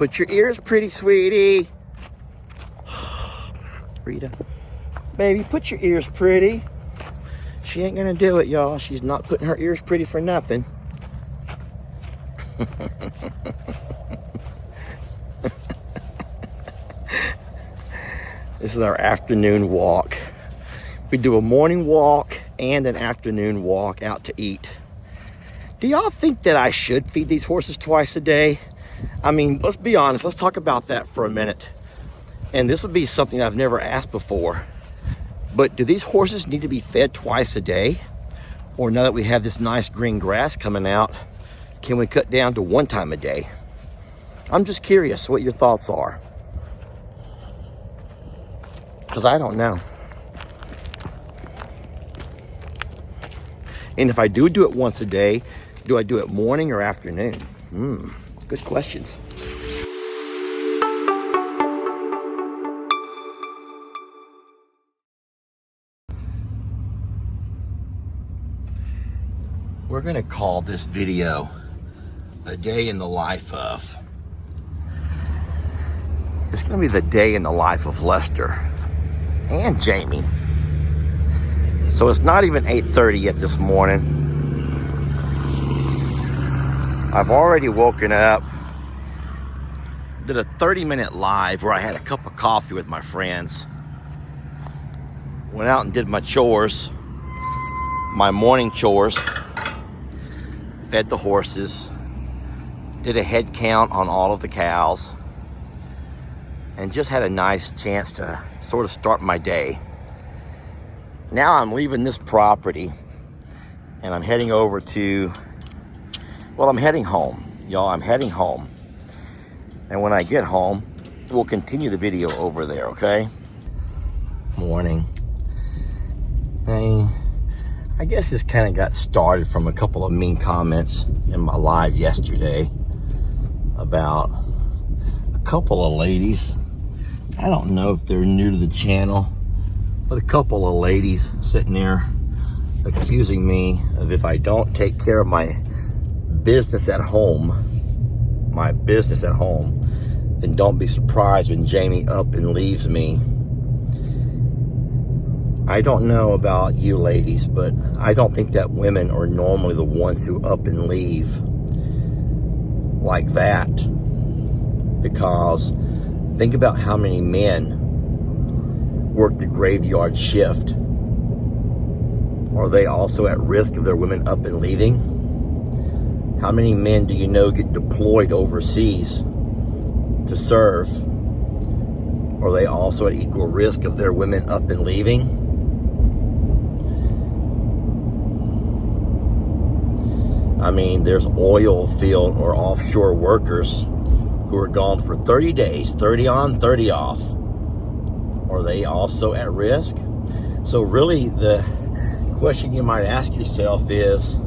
Put your ears pretty, sweetie. Rita, baby, put your ears pretty. She ain't gonna do it, y'all. She's not putting her ears pretty for nothing. This is our afternoon walk. We do a morning walk and an afternoon walk out to eat. Do y'all think that I should feed these horses twice a day? I mean, let's be honest. Let's talk about that for a minute. And this would be something I've never asked before. But do these horses need to be fed twice a day? Or now that we have this nice green grass coming out, can we cut down to one time a day? I'm just curious what your thoughts are. Because I don't know. And if I do it once a day, do I do it morning or afternoon? Good questions. We're gonna call this video a day in the life of. It's gonna be the day in the life of Lester and Jamie. So it's not even 8:30 yet this morning. I've already woken up, did a 30-minute live where I had a cup of coffee with my friends. Went out and did my chores, my morning chores. Fed the horses, did a head count on all of the cows, and just had a nice chance to sort of start my day. Now I'm leaving this property and I'm heading over to, well, I'm heading home. Y'all, I'm heading home. And when I get home, we'll continue the video over there, okay? Morning. I guess this kind of got started from a couple of mean comments in my live yesterday about a couple of ladies. I don't know if they're new to the channel, but a couple of ladies sitting there accusing me of if I don't take care of my business at home, then don't be surprised when Jamie up and leaves me. I don't know about you ladies, but I don't think that women are normally the ones who up and leave like that. Because think about how many men work the graveyard shift. Are they also at risk of their women up and leaving? How many men do you know get deployed overseas to serve? Are they also at equal risk of their women up and leaving? I mean, there's oil field or offshore workers who are gone for 30 days, 30 on, 30 off. Are they also at risk? So really the question you might ask yourself is,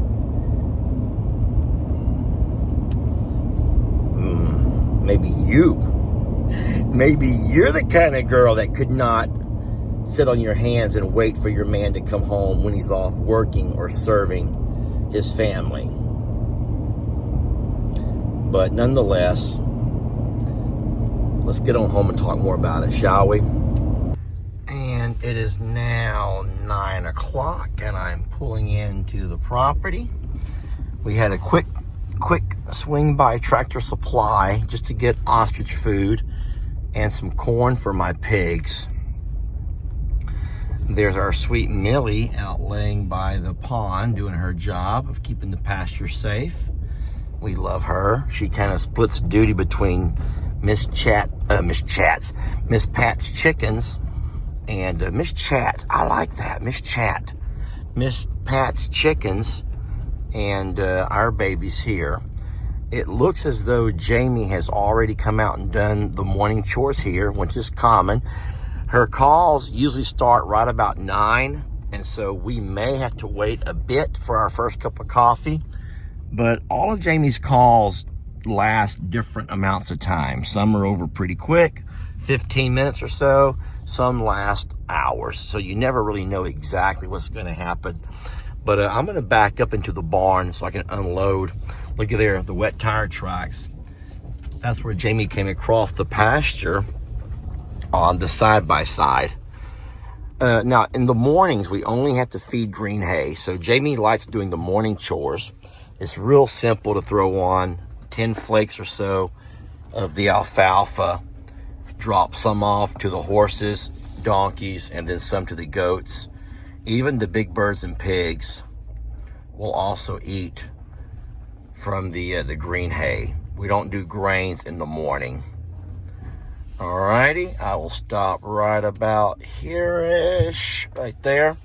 maybe you're the kind of girl that could not sit on your hands and wait for your man to come home when he's off working or serving his family. But nonetheless, let's get on home and talk more about it, shall we? And it is now 9 o'clock and I'm pulling into the property. We had a quick swing by Tractor Supply just to get ostrich food and some corn for my pigs. There's our sweet Millie out laying by the pond doing her job of keeping the pasture safe. We love her. She kind of splits duty between Miss Pat's chickens and Miss Chat. I like that, Miss Chat. Miss Pat's chickens and our babies here. It looks as though Jamie has already come out and done the morning chores here, which is common. Her calls usually start right about 9, and so we may have to wait a bit for our first cup of coffee. But all of Jamie's calls last different amounts of time. Some are over pretty quick, 15 minutes or so. Some last hours. So you never really know exactly what's going to happen. But I'm going to back up into the barn so I can unload. Look at there, the wet tire tracks. That's where Jamie came across the pasture on the side-by-side. Now, in the mornings, we only have to feed green hay. So Jamie likes doing the morning chores. It's real simple to throw on 10 flakes or so of the alfalfa, drop some off to the horses, donkeys, and then some to the goats. Even the big birds and pigs will also eat from the green hay. We don't do grains in the morning. Alrighty, I will stop right about here-ish, right there.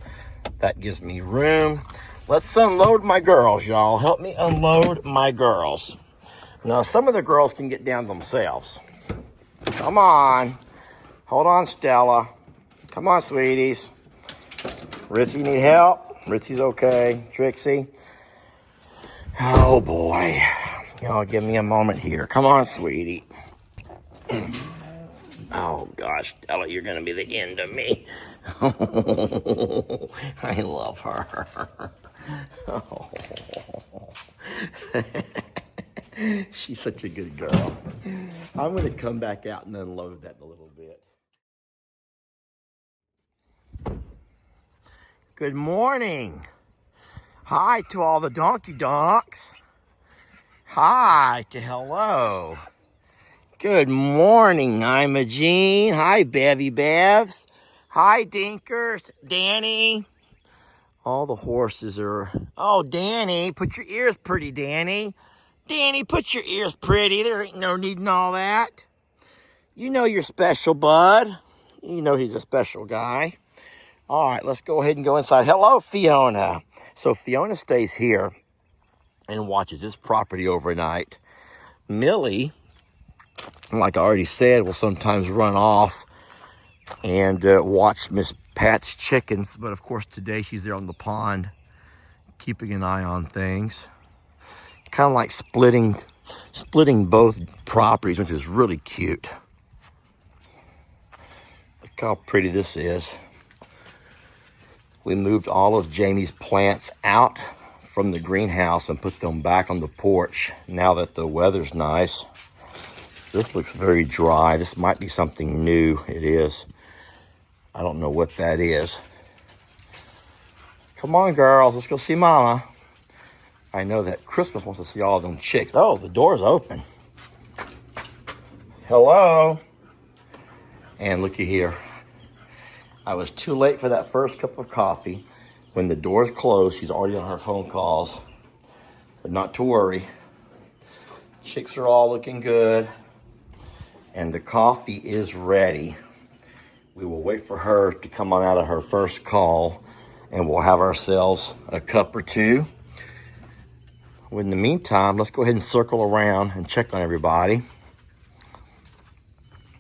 That gives me room. Let's unload my girls, y'all. Help me unload my girls. Now, some of the girls can get down themselves. Come on. Hold on, Stella. Come on, sweeties. Ritzy, need help? Ritzy's okay. Trixie. Oh, boy. Y'all give me a moment here. Come on, sweetie. Oh, gosh, Stella, you're going to be the end of me. I love her. Oh. She's such a good girl. I'm going to come back out and unload that in a little bit. Good morning. Hi to all the donkey donks. Hi to hello. Good morning, I'm Jean. Hi, Bevy Bevs. Hi, Dinkers. Danny. All the horses are... Oh, Danny, put your ears pretty, Danny. Danny, put your ears pretty. There ain't no need in all that. You know you're special, bud. You know he's a special guy. All right, let's go ahead and go inside. Hello, Fiona. So Fiona stays here and watches this property overnight. Millie, like I already said, will sometimes run off and watch Miss Pat's chickens. But of course, today she's there on the pond, keeping an eye on things. Kind of like splitting both properties, which is really cute. Look how pretty this is. We moved all of Jamie's plants out from the greenhouse and put them back on the porch now that the weather's nice. This looks very dry. This might be something new. It is. I don't know what that is. Come on, girls. Let's go see Mama. I know that Christmas wants to see all of them chicks. Oh, the door's open. Hello. And looky here. I was too late for that first cup of coffee. When the door's closed, she's already on her phone calls. But not to worry. Chicks are all looking good. And the coffee is ready. We will wait for her to come on out of her first call, and we'll have ourselves a cup or two. In the meantime, let's go ahead and circle around and check on everybody.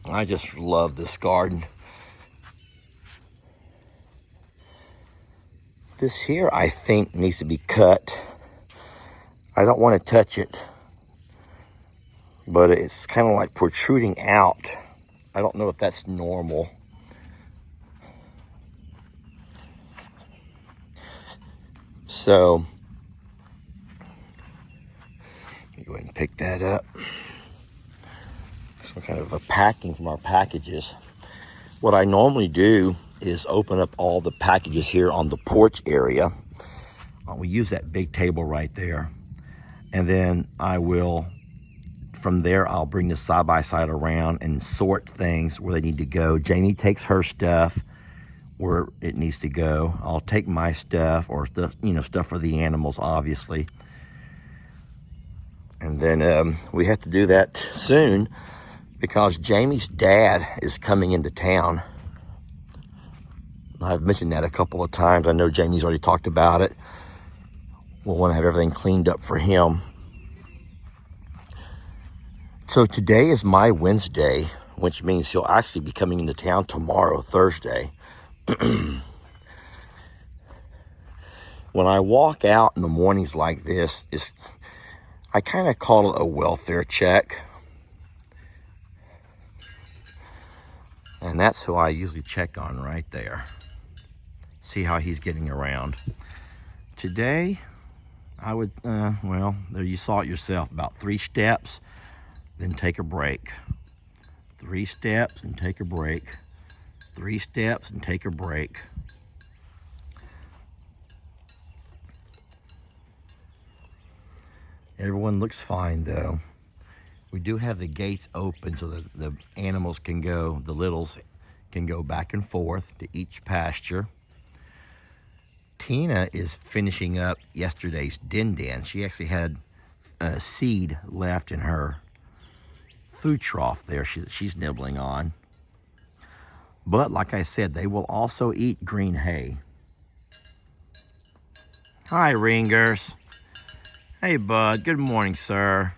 I just love this garden. This here, I think, needs to be cut. I don't want to touch it, but it's kind of like protruding out. I don't know if that's normal. So, let me go ahead and pick that up. Some kind of a packing from our packages. What I normally do is open up all the packages here on the porch area. We use that big table right there. And then I will, from there, I'll bring the side-by-side around and sort things where they need to go. Jamie takes her stuff where it needs to go. I'll take my stuff, or stuff, stuff for the animals, obviously. And then we have to do that soon because Jamie's dad is coming into town. I've mentioned that a couple of times. I know Jamie's already talked about it. We'll want to have everything cleaned up for him. So today is my Wednesday, which means he'll actually be coming into town tomorrow, Thursday. When I walk out in the mornings like this, I kind of call it a welfare check. And that's who I usually check on right there. See how he's getting around. Today, I would, well, there you saw it yourself, about 3 steps. then take a break. 3 steps and take a break. 3 steps and take a break. Everyone looks fine though. We do have the gates open so that the animals can go, the littles can go back and forth to each pasture. Tina is finishing up yesterday's din. She actually had a seed left in her food trough there she's nibbling on. But like I said, they will also eat green hay. Hi, Ringers. Hey, bud. Good morning, sir.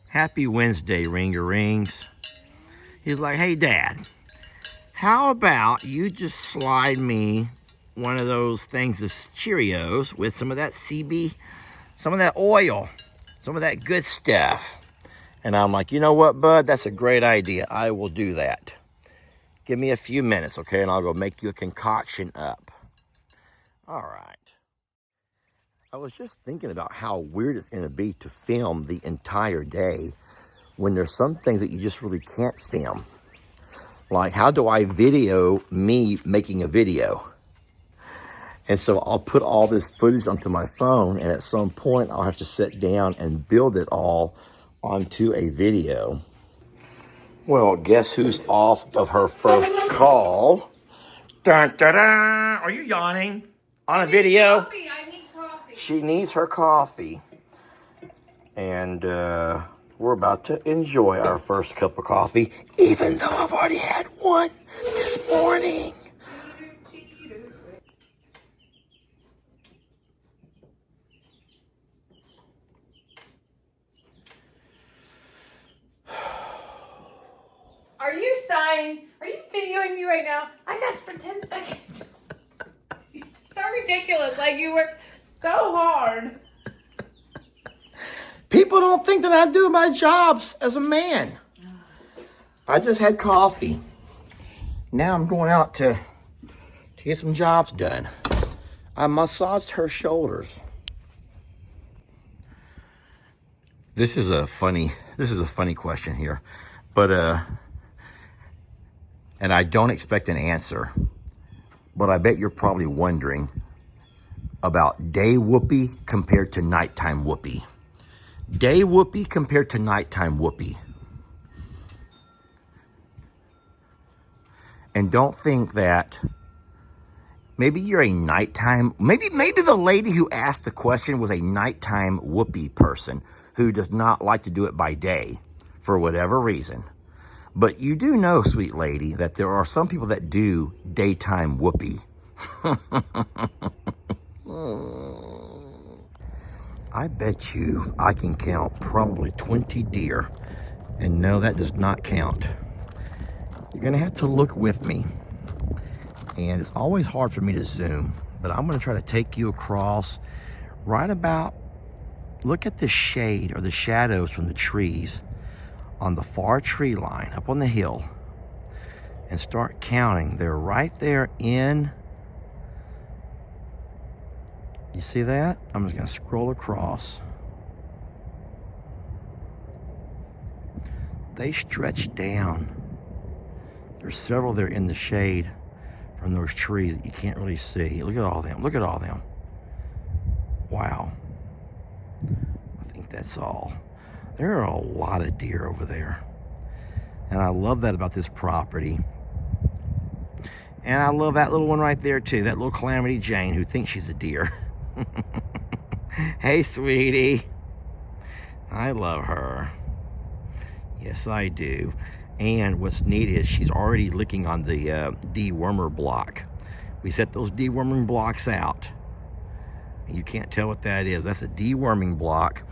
Happy Wednesday, Ringer Rings. He's like, hey, Dad, how about you just slide me one of those things of Cheerios with some of that CB, some of that oil, some of that good stuff. And I'm like, you know what, bud? That's a great idea. I will do that. Give me a few minutes, okay? And I'll go make you a concoction up. All right. I was just thinking about how weird it's going to be to film the entire day when there's some things that you just really can't film. Like, how do I video me making a video? And so I'll put all this footage onto my phone, and at some point I'll have to sit down and build it all onto a video. Well, guess who's off of her first call? Dun, dun, dun. Are you yawning on a video? Coffee. I need coffee. She needs her coffee. And we're about to enjoy our first cup of coffee, even though I've already had one this morning. Are you sighing? Are you videoing me right now? I asked for 10 seconds. It's so ridiculous. Like, you work so hard. People don't think that I do my jobs as a man. I just had coffee. Now I'm going out to get some jobs done. I massaged her shoulders. This is a funny question here. But and I don't expect an answer, but I bet you're probably wondering about day whoopee compared to nighttime whoopee. Day whoopee compared to nighttime whoopee. And don't think that maybe you're a nighttime, maybe the lady who asked the question was a nighttime whoopee person who does not like to do it by day for whatever reason. But you do know, sweet lady, that there are some people that do daytime whoopee. I bet you I can count probably 20 deer. And no, that does not count. You're gonna have to look with me. And it's always hard for me to zoom, but I'm gonna try to take you across right about, look at the shade or the shadows from the trees on the far tree line up on the hill and start counting. They're right there in, you see that? I'm just gonna scroll across. They stretch down. There's several there in the shade from those trees that you can't really see. Look at all them, look at all them. Wow. I think that's all. There are a lot of deer over there. And I love that about this property. And I love that little one right there too, that little Calamity Jane who thinks she's a deer. Hey, sweetie. I love her. Yes, I do. And what's neat is she's already licking on the dewormer block. We set those deworming blocks out. And you can't tell what that is. That's a deworming block.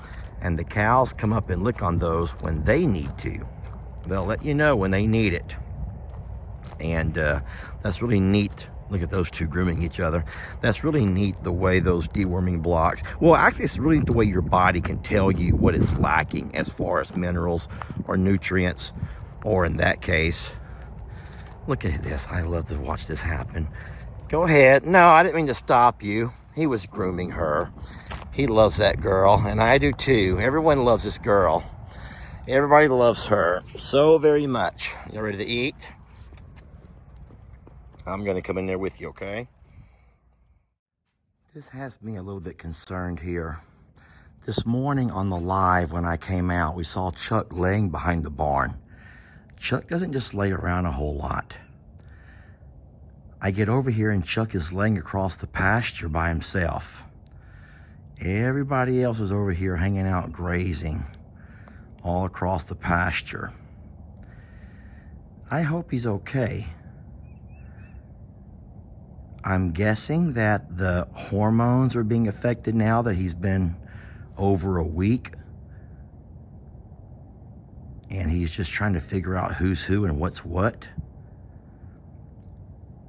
And the cows come up and lick on those when they need to. They'll let you know when they need it. And that's really neat. Look at those two grooming each other. That's really neat, the way those deworming blocks, well, actually it's really the way your body can tell you what it's lacking as far as minerals or nutrients, or in that case, look at this. I love to watch this happen. Go ahead. No, I didn't mean to stop you. He was grooming her. He loves that girl, and I do too. Everyone loves this girl. Everybody loves her so very much. You ready to eat? I'm gonna come in there with you, okay? This has me a little bit concerned here. This morning on the live when I came out, we saw Chuck laying behind the barn. Chuck doesn't just lay around a whole lot. I get over here and Chuck is laying across the pasture by himself. Everybody else is over here hanging out grazing all across the pasture. I hope he's okay. I'm guessing that the hormones are being affected now that he's been over a week. And he's just trying to figure out who's who and what's what.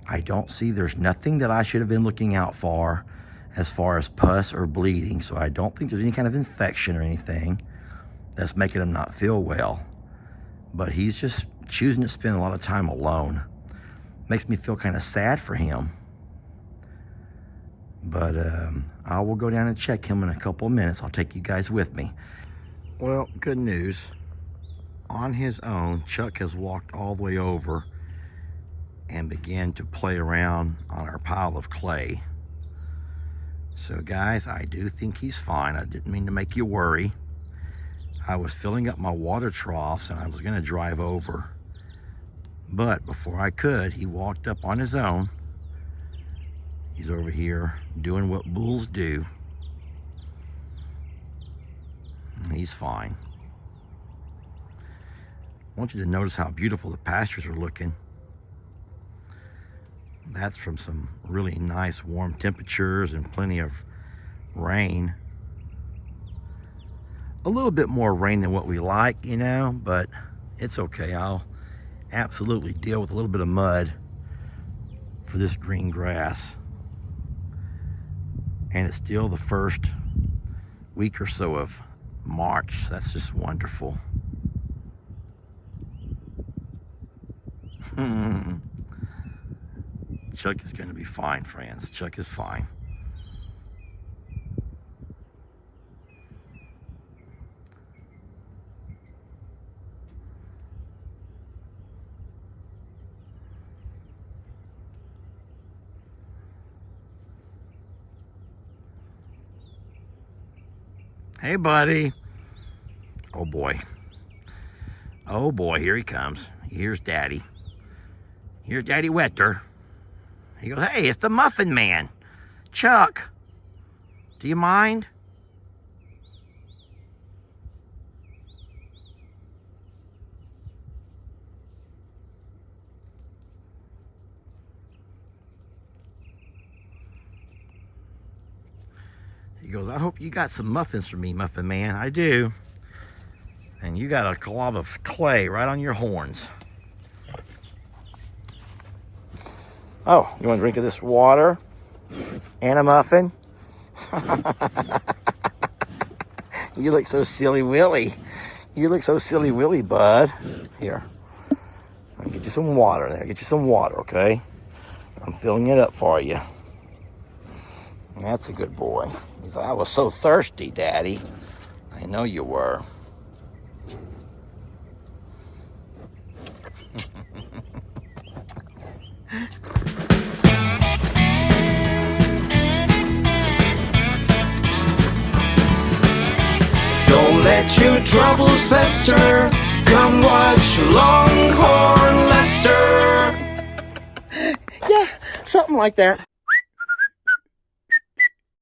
I don't see, there's nothing that I should have been looking out for as far as pus or bleeding. So I don't think there's any kind of infection or anything that's making him not feel well. But he's just choosing to spend a lot of time alone. Makes me feel kind of sad for him. But I will go down and check him in a couple of minutes. I'll take you guys with me. Well, good news. On his own, Chuck has walked all the way over and began to play around on our pile of clay. So guys, I do think he's fine. I didn't mean to make you worry. I was filling up my water troughs and I was gonna drive over. But before I could, he walked up on his own. He's over here doing what bulls do. And he's fine. I want you to notice how beautiful the pastures are looking. That's from some really nice warm temperatures and plenty of rain. A little bit more rain than what we like, you know, but it's okay. I'll absolutely deal with a little bit of mud for this green grass. And it's still the first week or so of March. That's just wonderful. Chuck is going to be fine, friends. Chuck is fine. Hey, buddy. Oh, boy. Oh, boy, here he comes. Here's Daddy. Here's Daddy Wetter. He goes, hey, it's the Muffin Man. Chuck, do you mind? He goes, I hope you got some muffins for me, Muffin Man. I do. And you got a glob of clay right on your horns. Oh, you want a drink of this water? And a muffin? You look so silly willy. You look so silly willy, bud. Here. I'll get you some water there. Get you some water, okay? I'm filling it up for you. That's a good boy. He's like, I was so thirsty, Daddy. I know you were. Don't let your troubles fester. Come watch Longhorn Lester. Yeah, something like that.